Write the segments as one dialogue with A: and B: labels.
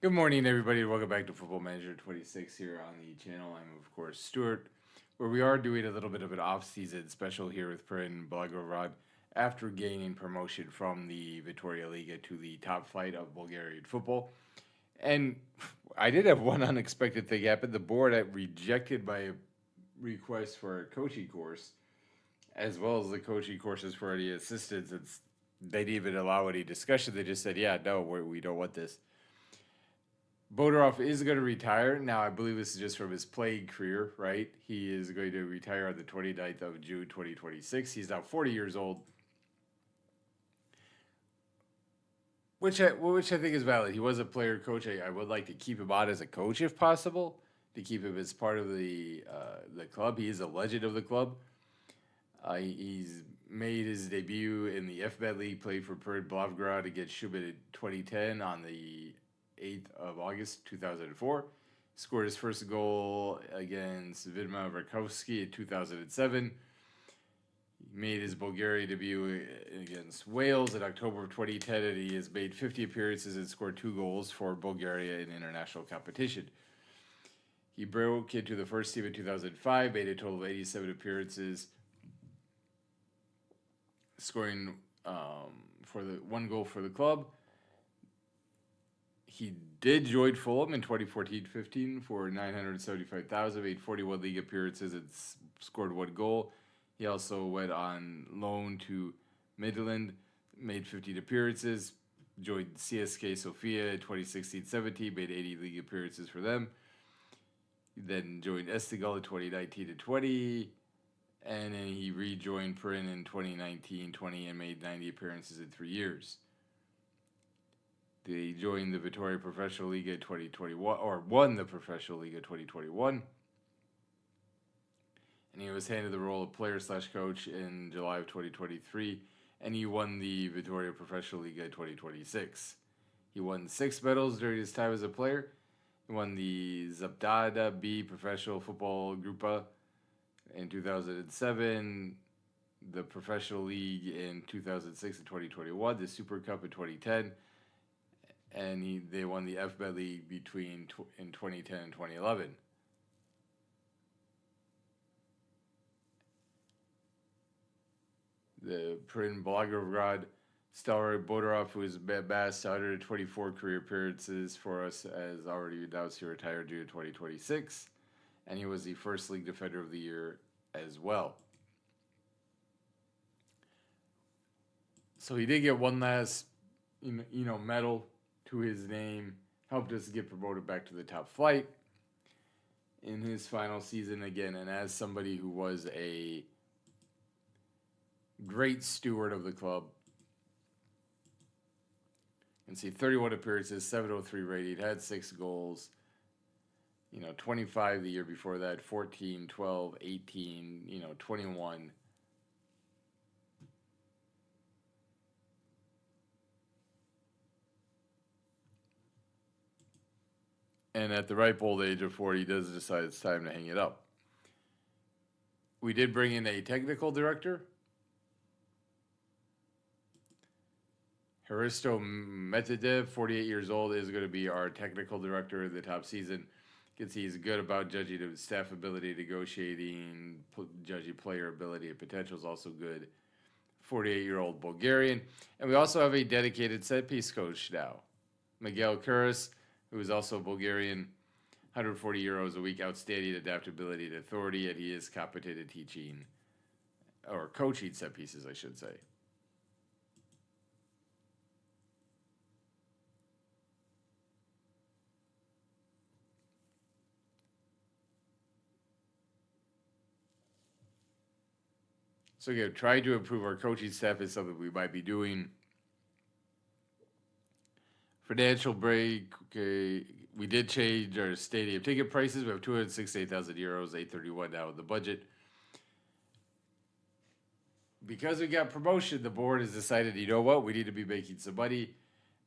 A: Good morning, everybody. Welcome back to Football Manager 26 here on the channel. I'm, of course, Stuart, where we are doing a little bit of an off-season special here with Prva Blagoevgrad after gaining promotion from the Vtora Liga to the top flight of Bulgarian football. And I did have one unexpected thing happen. The board had rejected my request for a coaching course, as well as the coaching courses for any assistants. They didn't even allow any discussion. They just said, yeah, no, we don't want this. Bodorov is going to retire. Now, I believe this is just from his playing career, right? He is going to retire on the 29th of June, 2026. He's now 40 years old, which I think is valid. He was a player coach. I would like to keep him on as a coach if possible, to keep him as part of the club. He is a legend of the club. He's made his debut in the FBET League, played for Prva Liga against Schubert in 2010 on the 8th of August 2004. Scored his first goal against Vidma Rakovsky in 2007. He made his Bulgaria debut against Wales in October of 2010, and he has made 50 appearances and scored 2 goals for Bulgaria in international competition. He broke into the first team in 2005, made a total of 87 appearances, scoring for the 1 goal for the club. He did join Fulham in 2014-15 for $975,000, made 41 league appearances and scored 1 goal. He also went on loan to Midland, made 15 appearances, joined CSK Sofia in 2016-17, made 80 league appearances for them. He then joined Esteghlal in 2019-20, and then he rejoined Pirin in 2019-20 and made 90 appearances in 3 years. They joined the Vtora Professional Liga in 2021, or won the Professional Liga 2021. And he was handed the role of player/coach in July of 2023, and he won the Vtora Professional Liga 2026. He won 6 medals during his time as a player. He won the Zaptada B Professional Football Grupa in 2007, the Professional League in 2006 and 2021, the Super Cup in 2010, and they won the FBET League in 2010 and 2011. The Prva Liga star Bodorov, who has amassed 124 career appearances for us, as already announced he retired due to 2026, and he was the first league defender of the year as well. So he did get one last, medal to his name, helped us get promoted back to the top flight in his final season again. And as somebody who was a great steward of the club, you can see 31 appearances, 703 rating, had 6 goals, 25 the year before that, 14, 12, 18, 21. And at the ripe old age of 40, he does decide it's time to hang it up. We did bring in a technical director. Hristo Medvedev, 48 years old, is going to be our technical director in the top season. You can see he's good about judging the staff ability, negotiating, judging player ability, and potential is also good. 48-year-old Bulgarian. And we also have a dedicated set-piece coach now. Miguel Kuras, who is also Bulgarian, 140 euros a week, outstanding adaptability and authority, and he is competent at teaching, or coaching set pieces, I should say. So again, trying to improve our coaching staff is something we might be doing. Financial break, okay, we did change our stadium ticket prices. We have 268,000 euros, 831 now in the budget. Because we got promotion, the board has decided, you know what, we need to be making some money.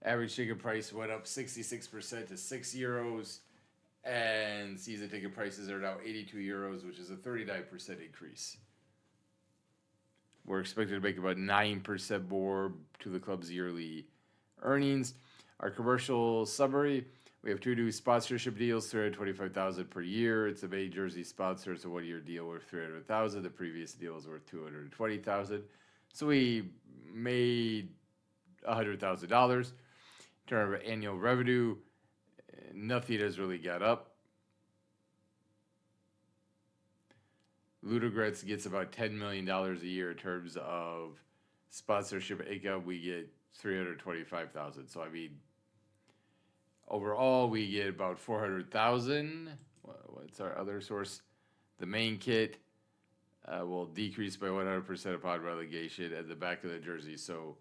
A: Average ticket price went up 66% to 6 euros, and season ticket prices are now 82 euros, which is a 39% increase. We're expected to make about 9% more to the club's yearly earnings. Our commercial summary, We have 2 new sponsorship deals, $325,000 per year. It's a main jersey sponsor. It's a 1-year deal worth $300,000. The previous deal was worth $220,000. So we made $100,000. In terms of annual revenue, nothing has really got up. Ludogorets gets about $10 million a year in terms of sponsorship income. We get $325,000. So I mean, overall, we get about $400,000. What's our other source? The main kit will decrease by 100% upon relegation at the back of the jersey. So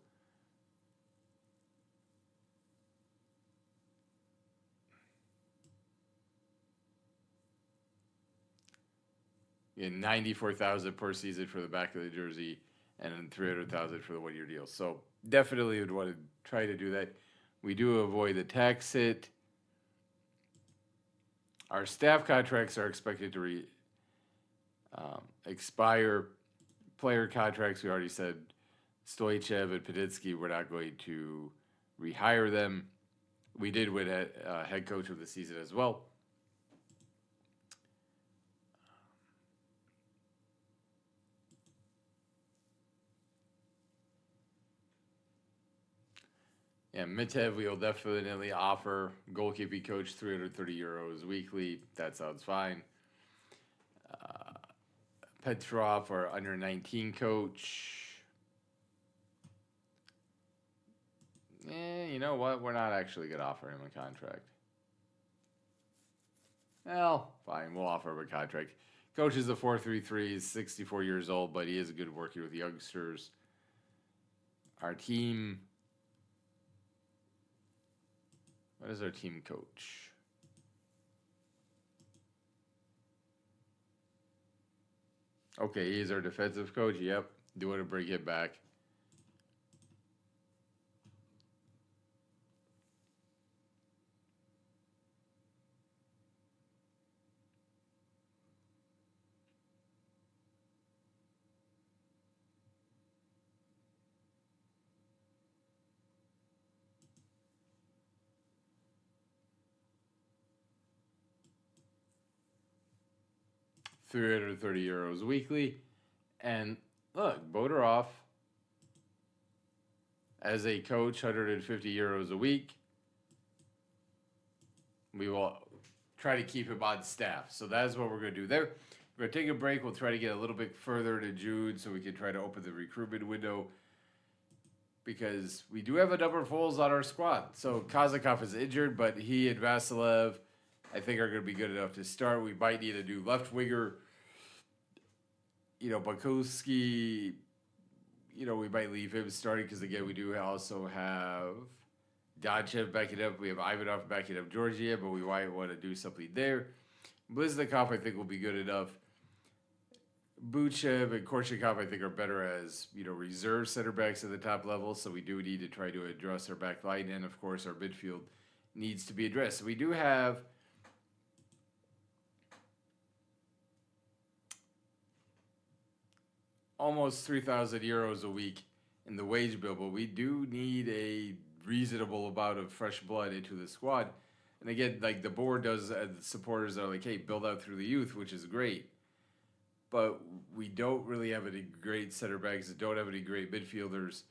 A: $94,000 per season for the back of the jersey, and then $300,000 for the 1-year deal. So definitely would want to try to do that. We do avoid the tax hit. Our staff contracts are expected to expire. Player contracts, we already said, Stoichev and Padinsky, we're not going to rehire them. We did win head coach of the season as well. Yeah, Mitev, we will definitely offer goalkeeping coach €330 weekly. That sounds fine. Petrov, our under 19 coach. You know what? We're not actually going to offer him a contract. Well, fine. We'll offer him a contract. Coach is a 4-3-3. He's 64 years old, but he is good working with youngsters. Our team. What is our team coach? Okay, he's our defensive coach. Yep. Do want to bring him back. €330 weekly. And look, Vtora as a coach, €150 a week. We will try to keep him on staff. So that's what we're going to do there. We're going to take a break. We'll try to get a little bit further to June so we can try to open the recruitment window, because we do have a number of holes on our squad. So Kazakov is injured, but he and Vasilev, I think, are going to be good enough to start. We might need a new left winger. Bakovsky, we might leave him starting because, again, we do also have Donchev backing up. We have Ivanov backing up Georgia, but we might want to do something there. Bliznikov, I think, will be good enough. Buchev and Korchikov, I think, are better as, reserve center backs at the top level. So we do need to try to address our back line. And, of course, our midfield needs to be addressed. So we do have almost €3,000 a week in the wage bill, but we do need a reasonable amount of fresh blood into the squad. And again, like the board does, the supporters are like, hey, build out through the youth, which is great. But we don't really have any great center backs, don't have any great midfielders.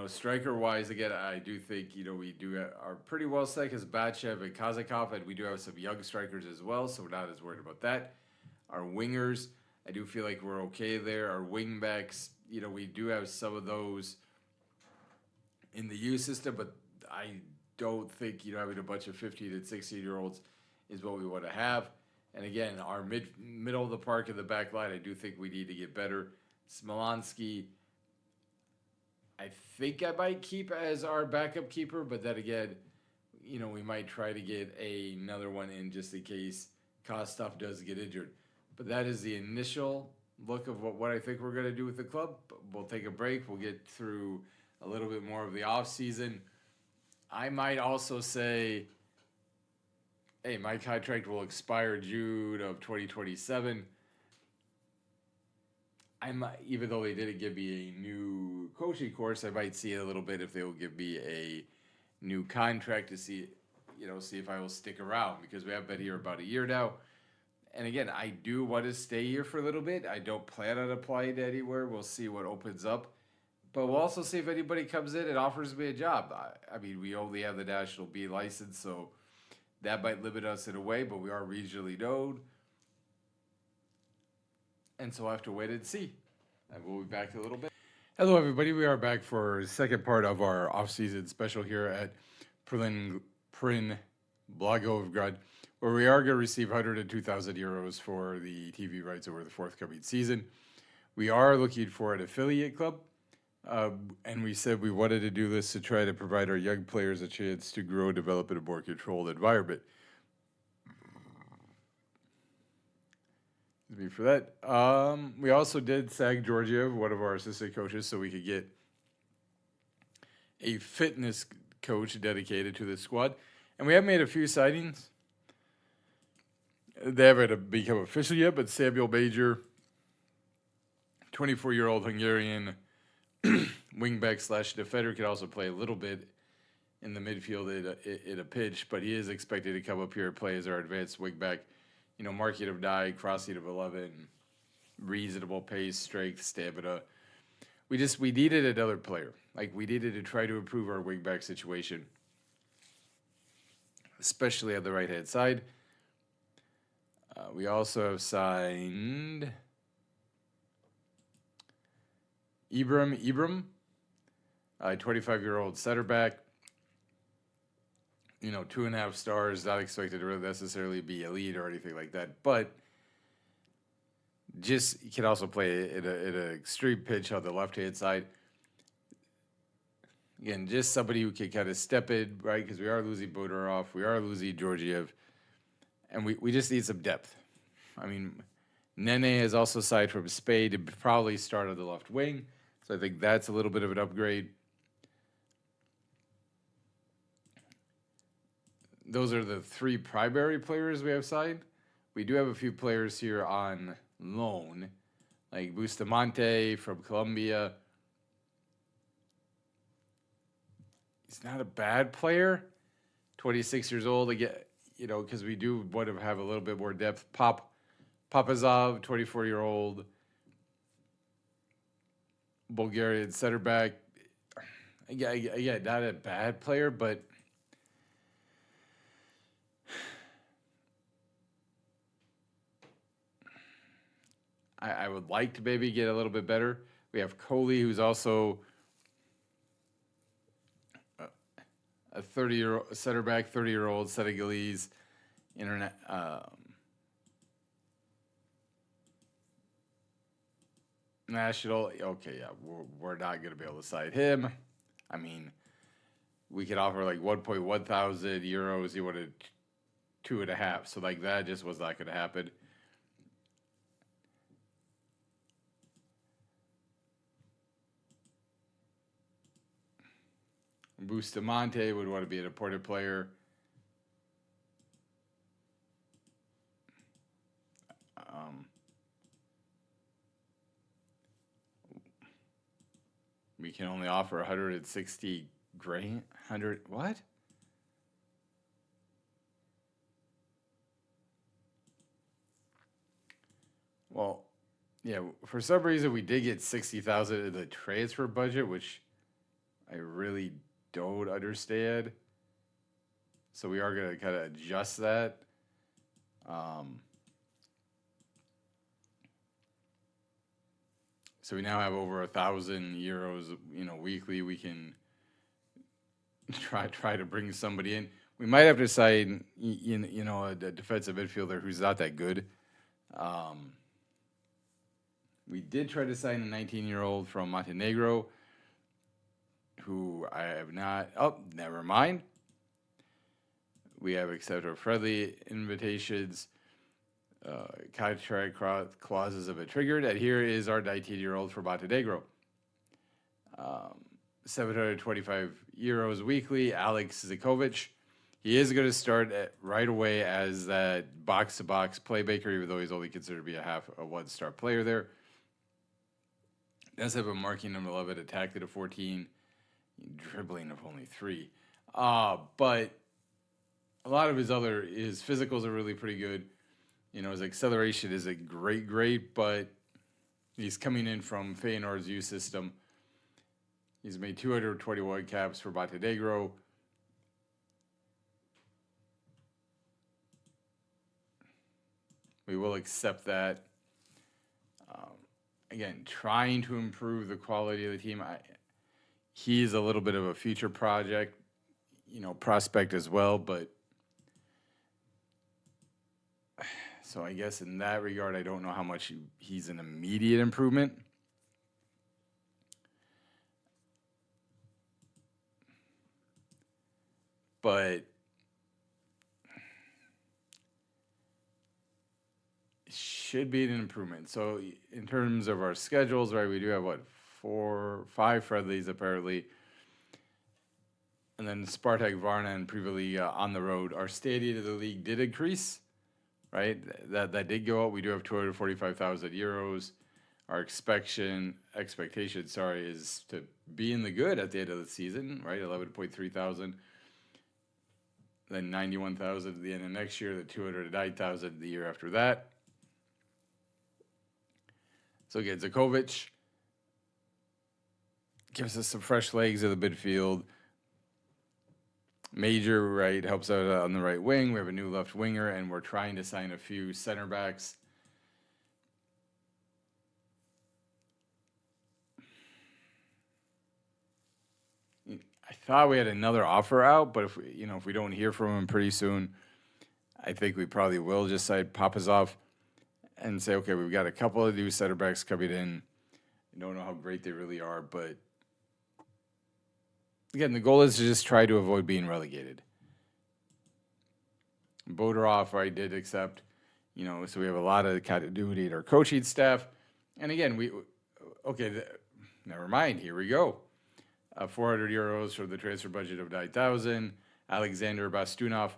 A: Striker-wise, again, I do think, we are pretty well set because Batchev and Kazakov, and we do have some young strikers as well, so we're not as worried about that. Our wingers, I do feel like we're okay there. Our wing backs, we do have some of those in the youth system, but I don't think, having a bunch of 15 and 16-year-olds is what we want to have. And again, our middle of the park and the back line, I do think we need to get better. Smolansky, I think I might keep as our backup keeper, but then again, we might try to get another one in just in case Kostov does get injured. But that is the initial look of what I think we're going to do with the club. We'll take a break. We'll get through a little bit more of the off season. I might also say, hey, my contract will expire June of 2027. Even though they didn't give me a new coaching course, I might see it a little bit if they will give me a new contract to see, see if I will stick around because we have been here about a year now. And again, I do want to stay here for a little bit. I don't plan on applying to anywhere. We'll see what opens up. But we'll also see if anybody comes in and offers me a job. I mean, we only have the National B license, so that might limit us in a way, but we are regionally known. And so I'll have to wait and see. And we'll be back in a little bit. Hello, everybody. We are back for the second part of our off-season special here at Pirin Blagoevgrad, where we are going to receive 102,000 euros for the TV rights over the forthcoming season. We are looking for an affiliate club, and we said we wanted to do this to try to provide our young players a chance to grow and develop in a more controlled environment. For that. We also did SAG Georgiev, one of our assistant coaches, so we could get a fitness coach dedicated to the squad. And we have made a few signings. They haven't become official yet, but Samuel Major, 24-year-old Hungarian wingback / defender, could also play a little bit in the midfield in a pitch, but he is expected to come up here and play as our advanced wingback. Marking of 9, crossing of 11, reasonable pace, strength, stamina. We needed another player. We needed to try to improve our wingback situation, especially on the right-hand side. We also have signed Ibram, a 25-year-old center back. 2.5 stars, not expected to necessarily be elite or anything like that, but he can also play in an extreme pitch on the left-hand side. Again, just somebody who can kind of step in, right? Because we are losing Vtora, we are losing Georgiev, and we just need some depth. I mean, Nene has also signed from Spain to probably start on the left wing, so I think that's a little bit of an upgrade. Those are the 3 primary players we have signed. We do have a few players here on loan, like Bustamante from Colombia. He's not a bad player. 26 years old, again, because we do want to have a little bit more depth. Papazov, 24-year-old Bulgarian center back. Again, not a bad player, but I would like to maybe get a little bit better. We have Coley, who's also a 30-year-old center back, 30-year-old Senegalese national. Okay, yeah, we're not going to be able to sign him. I mean, we could offer 1.1 thousand euros. He wanted 2.5, so that just was not going to happen. Bustamante would want to be an important player. We can only offer 160 grand. 100 what? Well, yeah. For some reason, we did get 60,000 in the transfer budget, which I really don't understand. So we are going to kind of adjust that. So we now have over 1,000 euros, weekly. We can try to bring somebody in. We might have to sign, a defensive midfielder who's not that good. We did try to sign a 19-year-old from Montenegro, who I have not. Oh, never mind. We have accepted friendly invitations. Contract clauses have been triggered, and here is our 19-year-old from Montenegro. 725 euros weekly, Alex Zikovic. He is going to start right away as that box-to-box playmaker, even though he's only considered to be a 1-star player there. Does have a marking number 11, attack to 14, dribbling of only 3. But a lot of his physicals are really pretty good. His acceleration is a great, but he's coming in from Feyenoord's youth system. He's made 221 caps for Montenegro. We will accept that. Again, trying to improve the quality of the team. He's a little bit of a future project, prospect as well, but so I guess in that regard, I don't know how much he's an immediate improvement. But it should be an improvement. So in terms of our schedules, right, we do have 5 friendlies apparently. And then Spartak Varna and Prva Liga on the road. Our stadium of the league did increase, right? That did go up. We do have 245,000 euros. Our expectation, is to be in the good at the end of the season, right? 11.3 thousand. Then 91,000 at the end of next year, the 209,000 the year after that. So again, Zakovic gives us some fresh legs of the midfield. Major, right, helps out on the right wing. We have a new left winger, and we're trying to sign a few center backs. I thought we had another offer out, but if we don't hear from him pretty soon, I think we probably will just sign Papazov and say, okay, we've got a couple of new center backs coming in. I don't know how great they really are, but again, the goal is to just try to avoid being relegated. Vtora, I did accept, so we have a lot of continuity in our coaching staff. And again, never mind, here we go. 400 euros for the transfer budget of 9,000. Alexander Bastunov.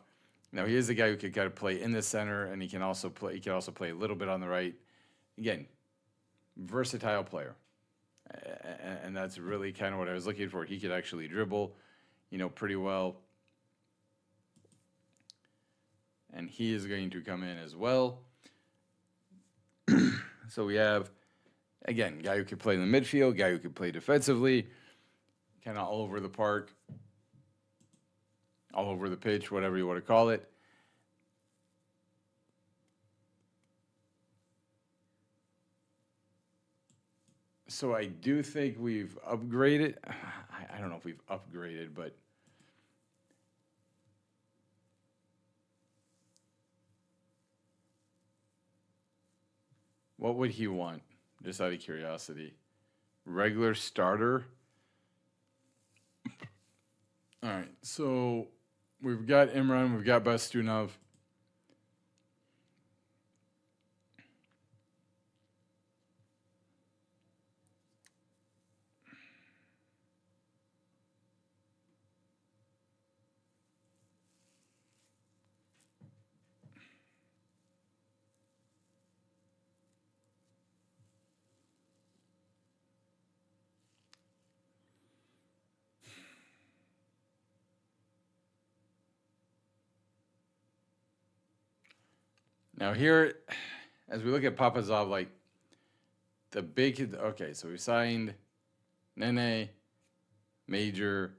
A: Now he is a guy who can kind of play in the center, and he can also play a little bit on the right. Again, versatile player, and that's really kind of what I was looking for. He could actually dribble, pretty well, and he is going to come in as well. So we have, again, guy who can play in the midfield, guy who can play defensively, kind of all over the park, all over the pitch, whatever you want to call it. So I do think we've upgraded. I don't know if we've upgraded, but what would he want? Just out of curiosity. Regular starter? All right, so we've got Imran, we've got Bastunov. Now here, as we look at Papazov, like the big, okay, so we signed Nene, Major,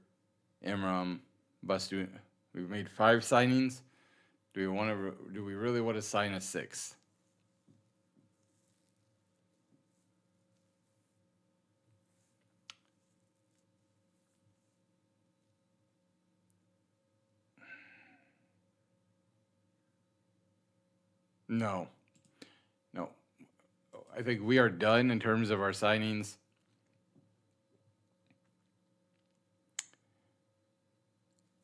A: Imram, Bastun. We've made 5 signings. Do we really want to sign a 6th? No. I think we are done in terms of our signings.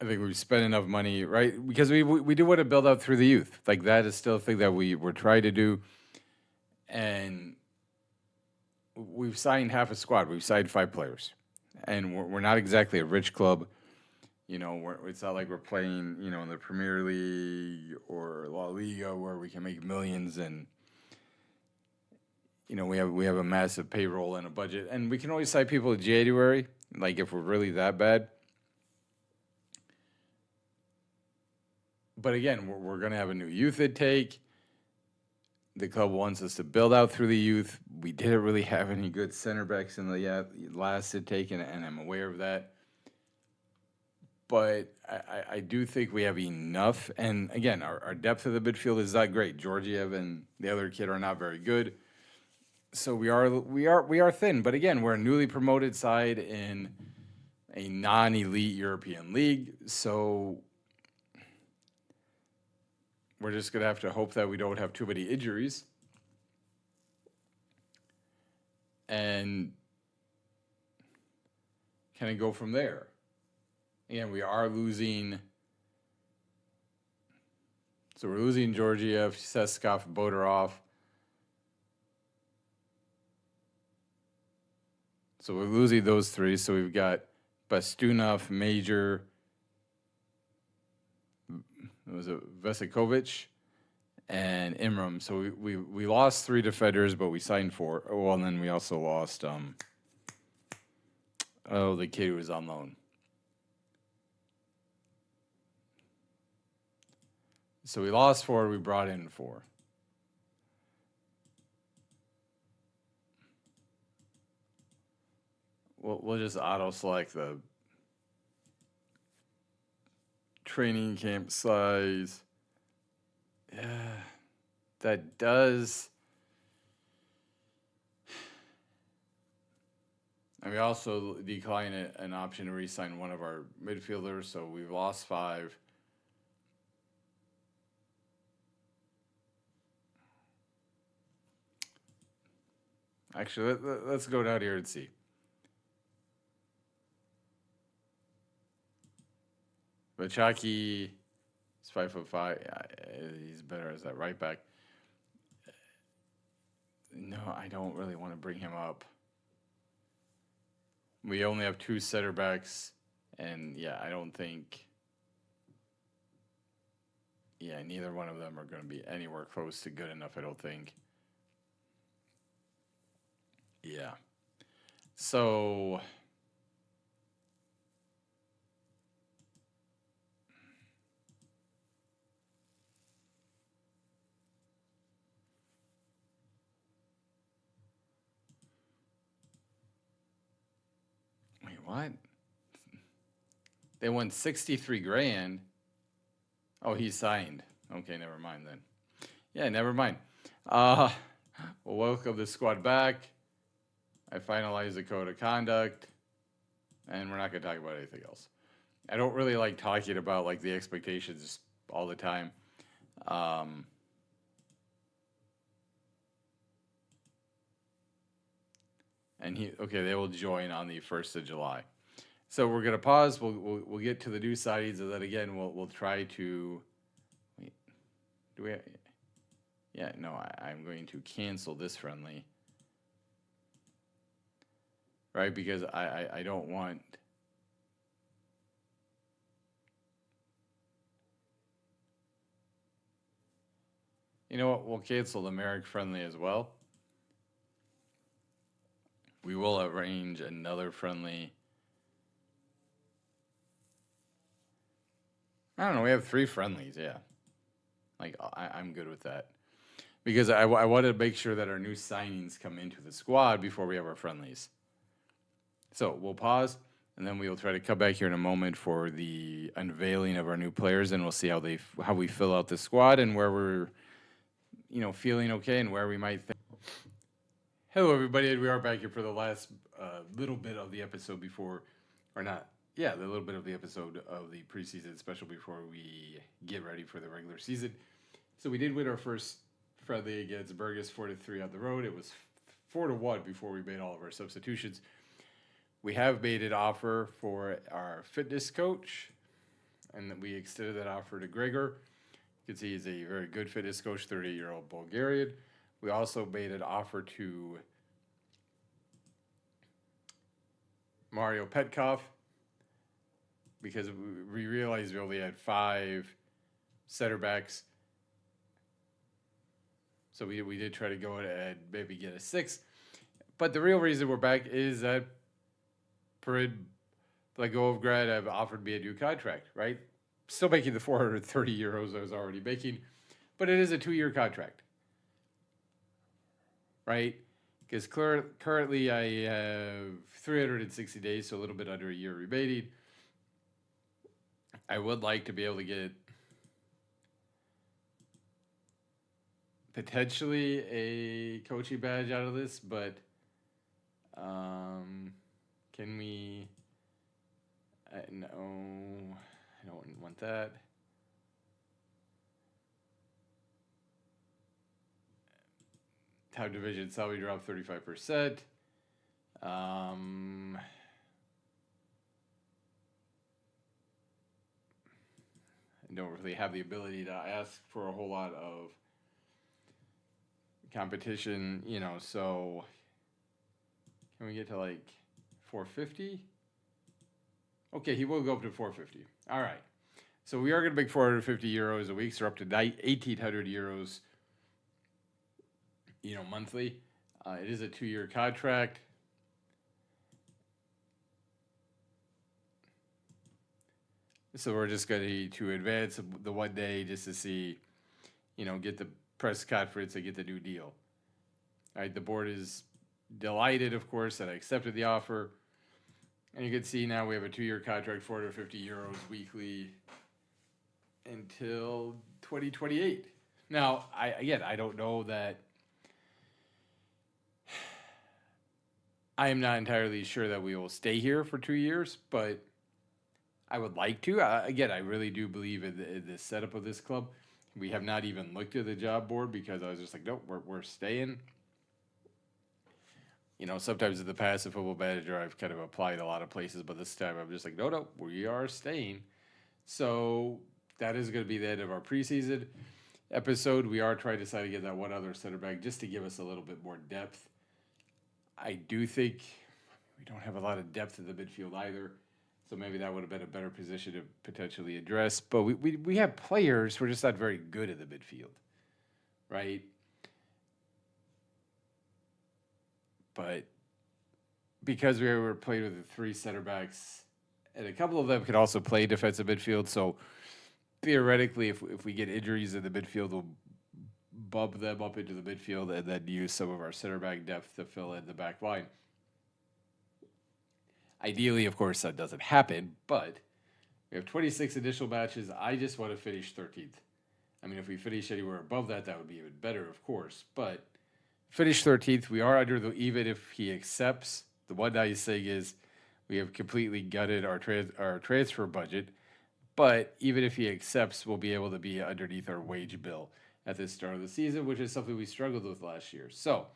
A: I think we've spent enough money, right? Because we do want to build up through the youth. Like that is still a thing that we're trying to do. And we've signed half a squad. We've signed 5 players. And we're not exactly a rich club. It's not like we're playing, in the Premier League or La Liga where we can make millions and we have a massive payroll and a budget, and we can always sign people in January, like if we're really that bad. but again, we're going to have a new youth intake. The club wants us to build out through the youth. We didn't really have any good center backs in the last intake, and I'm aware of that. But I do think we have enough. And again, our depth of the midfield is not great. Georgiev and the other kid are not very good. So we are thin. But again, we're a newly promoted side in a non-elite European league. So we're just gonna have to hope that we don't have too many injuries. And kind of go from there. Again, we are losing. So we're losing Georgiev, Seskov, Vtora. So we're losing those three. So we've got Bastunov, Major, was it Vesikovic, and Imram. So we lost 3 defenders, but we signed 4. Well, and then we also lost the kid who was on loan. So we lost 4, we brought in 4. We'll just auto select the training camp size. Yeah, that does. And we also decline an option to re-sign one of our midfielders, so we've lost 5. Actually, let's go down here and see. Vachaki is 5'5". Yeah, he's better as that right back. No, I don't really want to bring him up. We only have 2 center backs, and yeah, I don't think. Yeah, neither one of them are going to be anywhere close to good enough, I don't think. Yeah. So. Wait, what? They won 63 grand. Oh, he signed. Okay, never mind then. Yeah, never mind. Well, welcome the squad back. I finalized the code of conduct, and we're not going to talk about anything else. I don't really like talking about like the expectations all the time. And they will join on the 1st of July. So we're gonna pause. We'll get to the new signings, and then again we'll try to. Wait, do we? Yeah, no. I'm going to cancel this friendly. Right, because I don't want. You know what? We'll cancel the Merrick friendly as well. We will arrange another friendly. I don't know. We have 3 friendlies. Yeah, like I'm good with that because I wanted to make sure that our new signings come into the squad before we have our friendlies. So we'll pause, and then we'll try to come back here in a moment for the unveiling of our new players, and we'll see how we fill out the squad and where we're, feeling okay and where we might think. Hello, everybody, and we are back here for the last little bit of the episode before, or not. Yeah, the little bit of the episode of the preseason special before we get ready for the regular season. So we did win our first friendly against Burgess 4-3 on the road. It was 4-1 before we made all of our substitutions. We have made an offer for our fitness coach, and we extended that offer to Gregor. You can see he's a very good fitness coach, 38-year-old Bulgarian. We also made an offer to Mario Petkov because we realized we only had 5 center backs. So we did try to go and maybe get a 6th. But the real reason we're back is that Pirin, Blagoevgrad have offered me a new contract, right? still making the 430 euros I was already making, but it is a 2-year contract, right? Because currently I have 360 days, so a little bit under a year remaining. I would like to be able to get potentially a coaching badge out of this, but can we? No, I don't want that. Top division salary drop 35%. I don't really have the ability to ask for a whole lot of competition, so can we get to like 450? Okay, he will go up to 450. All right. So we are going to make 450 euros a week, so we're up to 1,800 euros, monthly. It is a 2-year contract. So we're just going to advance the 1 day just to see, get the press conference and get the new deal. All right, the board is delighted, of course, that I accepted the offer. And you can see now we have a 2-year contract, 450 euros weekly until 2028. Now, I don't know that. I am not entirely sure that we will stay here for 2 years, but I would like to. I really do believe in the setup of this club. We have not even looked at the job board because I was just like, nope, we're staying. Sometimes in the past, as a football manager, I've kind of applied a lot of places, but this time I'm just like, no, we are staying. So that is going to be the end of our preseason episode. We are trying to decide to get that one other center back just to give us a little bit more depth. I do think we don't have a lot of depth in the midfield either, so maybe that would have been a better position to potentially address. But we have players, we're just not very good at the midfield, right? But because we were playing with the 3 center backs, and a couple of them could also play defensive midfield, so theoretically, if we get injuries in the midfield, we'll bump them up into the midfield and then use some of our center back depth to fill in the back line. Ideally, of course, that doesn't happen, but we have 26 initial matches. I just want to finish 13th. I mean, if we finish anywhere above that, that would be even better, of course. But finish 13th. We are under even if he accepts. The one nice thing is we have completely gutted our transfer budget. But even if he accepts, we'll be able to be underneath our wage bill at the start of the season, which is something we struggled with last year. So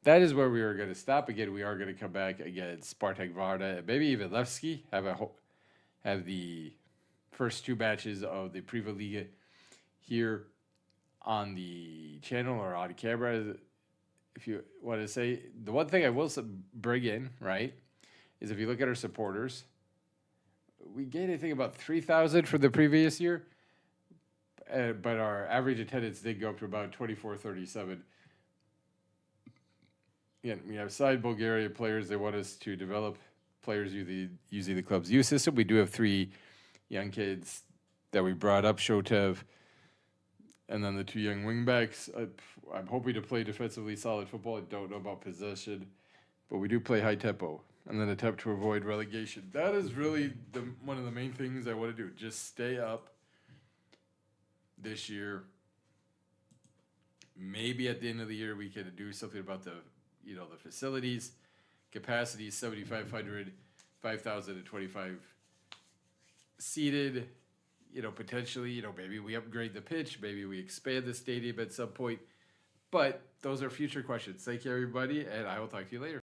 A: that is where we are going to stop. Again, we are going to come back against Spartak Vtora and maybe even Levski, have the first 2 matches of the Prva Liga here on the channel or on camera, if you want to say. The one thing I will bring in, right, is if you look at our supporters, we gained, I think, about 3,000 from the previous year, but our average attendance did go up to about 2437. Again, we have signed Bulgarian players. They want us to develop players using the club's youth system. We do have 3 young kids that we brought up, Shotev, and then the 2 young wingbacks. I'm hoping to play defensively solid football. I don't know about possession, but we do play high tempo and then attempt to avoid relegation. That is really one of the main things I want to do. Just stay up this year. Maybe at the end of the year we can do something about the facilities. Capacity 7,500, 5,025 seated. Potentially, maybe we upgrade the pitch, maybe we expand the stadium at some point. But those are future questions. Thank you, everybody, and I will talk to you later.